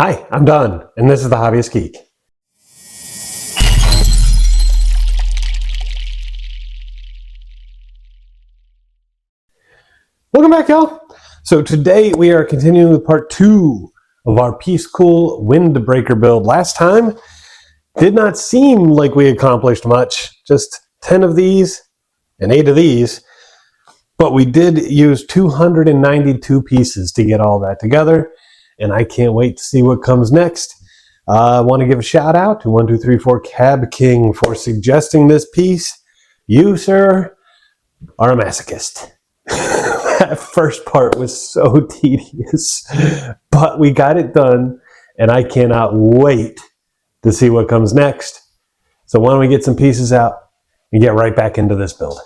Hi, I'm Don, and this is the Hobbyist Geek. Welcome back, y'all. So today we are continuing with part 2 of our Piececool windbreaker build. Last time did not seem like we accomplished much, just 10 of these and 8 of these, but we did use 292 pieces to get all that together, and I can't wait to see what comes next. I want to give a shout out to 1234 Cab King for suggesting this piece. You, sir, are a masochist. That first part was so tedious, but we got it done, and I cannot wait to see what comes next. So why don't we get some pieces out and get right back into this build.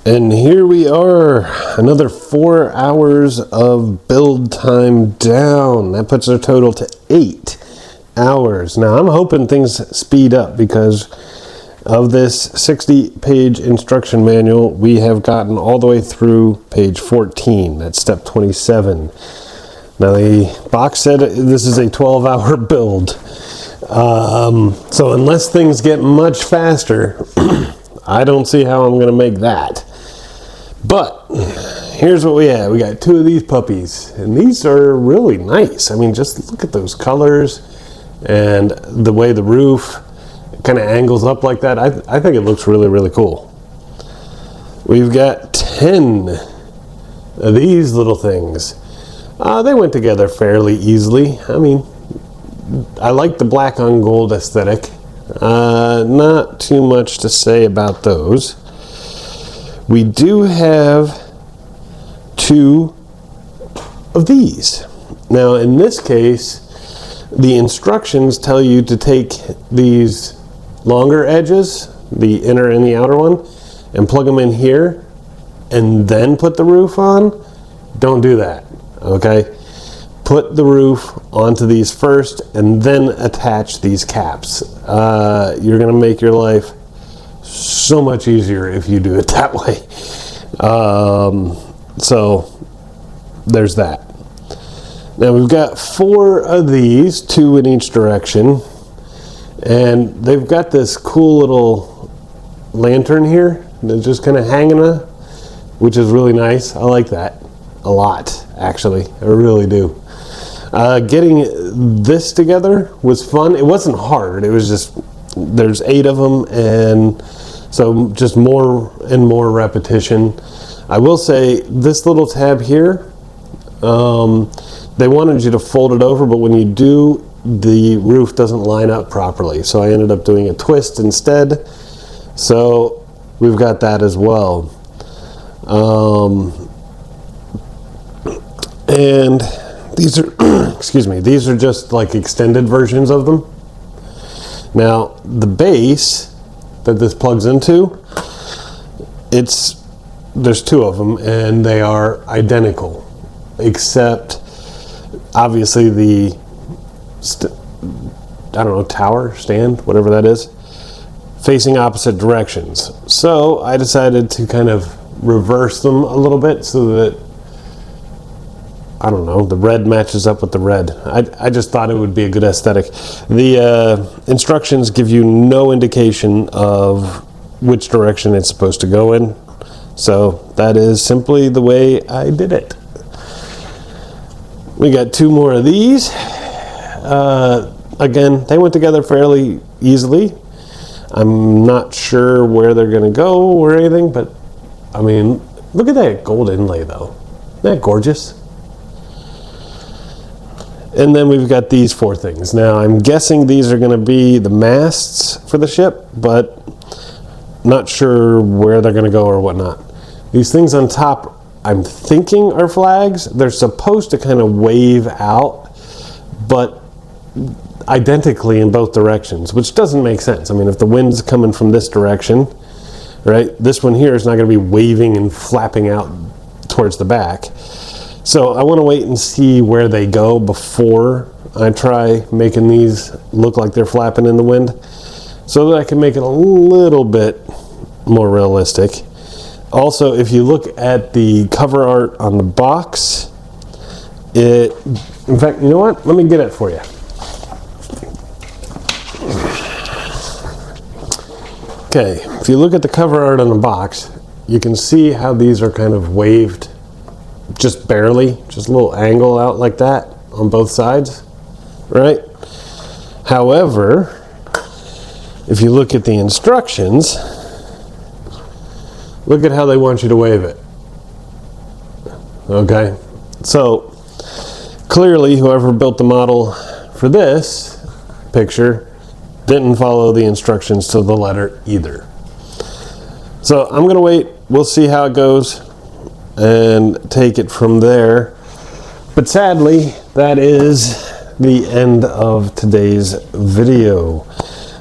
And here we are, another 4 hours of build time down. That puts our total to 8 hours. Now I'm hoping things speed up because of this 60-page instruction manual. We have gotten all the way through page 14. That's step 27. Now the box said this is a 12-hour build. So unless things get much faster, I don't see how I'm going to make that. But here's what we have. We got 2 of these puppies, and these are really nice. I mean, just look at those colors and the way the roof kind of angles up like that. I think it looks really, really cool. We've got 10 of these little things. They went together fairly easily. I mean, I like the black on gold aesthetic. Not too much to say about those. We do have 2 of these. Now in this case, the instructions tell you to take these longer edges, the inner and the outer one, and plug them in here and then put the roof on. Don't do that, okay? Put the roof onto these first and then attach these caps. You're gonna make your life so much easier if you do it that way. So there's that. Now we've got 4 of these, 2 in each direction, and they've got this cool little lantern here that's just kind of hanging up, which is really nice. I like that a lot, actually. I really do. Getting this together was fun. It wasn't hard. It was just, there's 8 of them, and so just more and more repetition. I will say this little tab here, they wanted you to fold it over, but when you do, the roof doesn't line up properly. So I ended up doing a twist instead. So we've got that as well. And these are, excuse me, these are just like extended versions of them. Now the base that this plugs into, there's 2 of them and they are identical, except obviously the I don't know, tower, stand, whatever that is, facing opposite directions. So I decided to kind of reverse them a little bit so that, I don't know, the red matches up with the red. I just thought it would be a good aesthetic. The instructions give you no indication of which direction it's supposed to go in. So that is simply the way I did it. We got 2 more of these. Again, they went together fairly easily. I'm not sure where they're going to go or anything, but I mean, look at that gold inlay though. Isn't that gorgeous? And then we've got these 4 things. Now I'm guessing these are going to be the masts for the ship, but not sure where they're going to go or whatnot. These things on top, I'm thinking are flags. They're supposed to kind of wave out, but identically in both directions, which doesn't make sense. I mean, if the wind's coming from this direction, right, this one here is not going to be waving and flapping out towards the back. So I want to wait and see where they go before I try making these look like they're flapping in the wind, so that I can make it a little bit more realistic. Also, if you look at the cover art on the box, in fact, you know what? Let me get it for you. Okay, if you look at the cover art on the box, you can see how these are kind of waved just barely, just a little angle out like that on both sides, right? However, if you look at the instructions, look at how they want you to wave it. Okay, so clearly whoever built the model for this picture didn't follow the instructions to the letter either. So I'm gonna wait, we'll see how it goes and take it from there. But sadly, that is the end of today's video.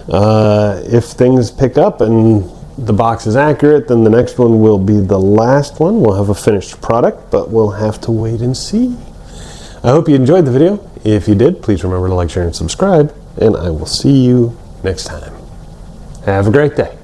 If things pick up and the box is accurate, then the next one will be the last one. We'll have a finished product, but we'll have to wait and see. I hope you enjoyed the video. If you did, please remember to like, share, and subscribe, and I will see you next time. Have a great day.